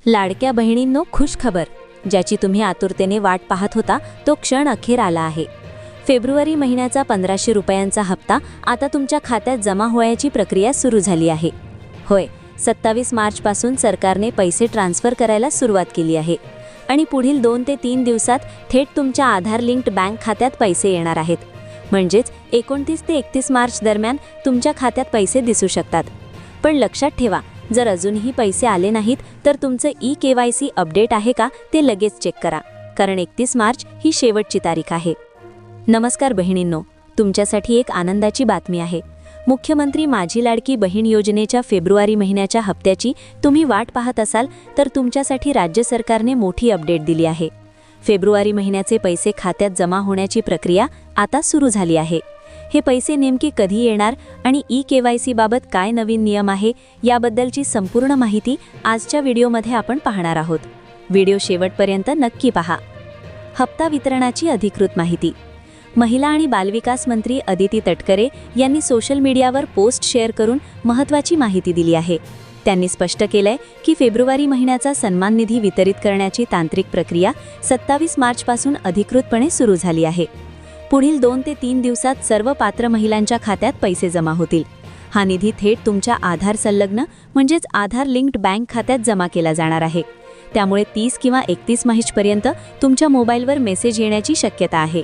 लाडक्या बहिणींनो, खुश खबर, ज्याची तुम्ही आतुरतेने वाट पाहत होता तो क्षण अखेर आला आहे। फेब्रुवारी महिन्याचा 1500 रुपयांचा हप्ता आता तुमच्या खात्यात जमा होण्याची प्रक्रिया सुरू झाली आहे। होय, 27 मार्चपासून सरकारने पैसे ट्रान्सफर करायला सुरुवात केली आहे आणि पुढील 2 ते 3 दिवसात थेट तुमच्या आधार लिंक्ड बँक खात्यात पैसे येणार आहेत। म्हणजेच 29 ते 31 मार्च दरम्यान तुमच्या खात्यात पैसे दिसू शकतात। पण लक्षात ठेवा, जर अजूनही पैसे आले नाहीत तर तुमचं ई-KYC अपडेट आहे का ते लगेच चेक करा, कारण 31 मार्च ही शेवटची तारीख आहे। नमस्कार बहिणींनो, तुमच्यासाठी एक आनंदाची बातमी आहे। मुख्यमंत्री माझी लाडकी बहीण योजनेच्या फेब्रुवारी महिन्याच्या हप्त्याची तुम्ही वाट पाहत असाल तर तुमच्यासाठी राज्य सरकारने मोठी अपडेट दिली आहे। फेब्रुवारी महिन्याचे पैसे खात्यात जमा होण्याची प्रक्रिया आता सुरू झाली आहे। हे पैसे नेमके कधी येणार आणि ई-KYC बाबत काय नवीन नियम आहे याबद्दलची संपूर्ण माहिती आजच्या व्हिडिओमध्ये आपण पाहणार आहोत। व्हिडिओ शेवटपर्यंत नक्की पहा। हप्ता वितरणाची अधिकृत माहिती। महिला आणि बालविकास मंत्री अदिती तटकरे यांनी सोशल मीडियावर पोस्ट शेअर करून महत्त्वाची माहिती दिली आहे। त्यांनी स्पष्ट केलंय की फेब्रुवारी महिन्याचा सन्मान निधी वितरित करण्याची तांत्रिक प्रक्रिया 27 मार्चपासून अधिकृतपणे सुरू झाली आहे। पुढील 2 ते 3 दिवसात सर्व पात्र महिलांच्या खात्यात पैसे जमा होतील। हा निधी थेट तुमच्या आधार संलग्न म्हणजेच आधार लिंक्ड बँक खात्यात जमा केला जाणार आहे। त्यामुळे 30 किंवा 31 मार्चपर्यंत तुमच्या मोबाईलवर मेसेज येण्याची शक्यता आहे।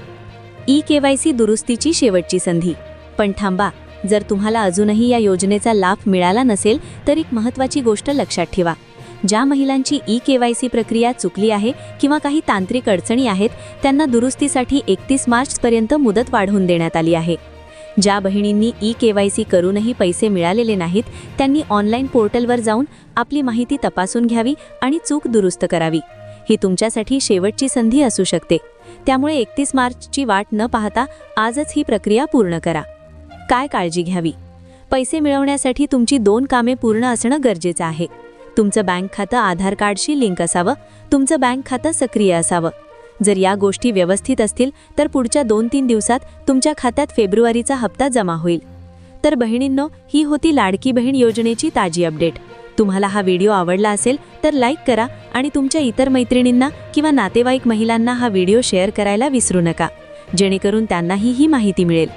ई-KYC दुरुस्तीची शेवटची संधी। पण थांबा, जर तुम्हाला अजूनही या योजनेचा लाभ मिळाला नसेल तर एक महत्त्वाची गोष्ट लक्षात ठेवा। ज्या महिलांची ई-KYC प्रक्रिया चुकली आहे किंवा काही तांत्रिक अडचणी आहेत त्यांना दुरुस्तीसाठी 31 मार्चपर्यंत मुदत वाढवून देण्यात आली आहे। ज्या बहिणींनी ई-KYC करूनही पैसे मिळालेले नाहीत त्यांनी ऑनलाईन पोर्टलवर जाऊन आपली माहिती तपासून घ्यावी आणि चूक दुरुस्त करावी। ही तुमच्यासाठी शेवटची संधी असू शकते, त्यामुळे 31 मार्चची वाट न पाहता आजच ही प्रक्रिया पूर्ण करा। काय काळजी घ्यावी? पैसे मिळवण्यासाठी तुमची 2 कामे पूर्ण असणं गरजेचं आहे। तुमचं बँक खातं आधार कार्डशी लिंक असावं, तुमचं बँक खातं सक्रिय असावं। जर या गोष्टी व्यवस्थित असतील तर पुढच्या 2-3 दिवसात तुमच्या खात्यात फेब्रुवारीचा हप्ता जमा होईल। तर बहिणींनो, ही होती लाडकी बहीण योजनेची ताजी अपडेट। तुम्हाला हा व्हिडिओ आवडला असेल तर लाईक करा आणि तुमच्या इतर मैत्रिणींना किंवा नातेवाईक महिलांना हा व्हिडिओ शेअर करायला विसरू नका, जेणेकरून त्यांनाही ही माहिती मिळेल।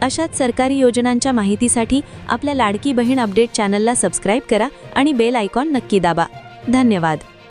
अशाच सरकारी योजनांच्या माहितीसाठी आपल्या लाडकी बहीण अपडेट चॅनलला सबस्क्राईब करा आणि बेल आयकॉन नक्की दाबा। धन्यवाद।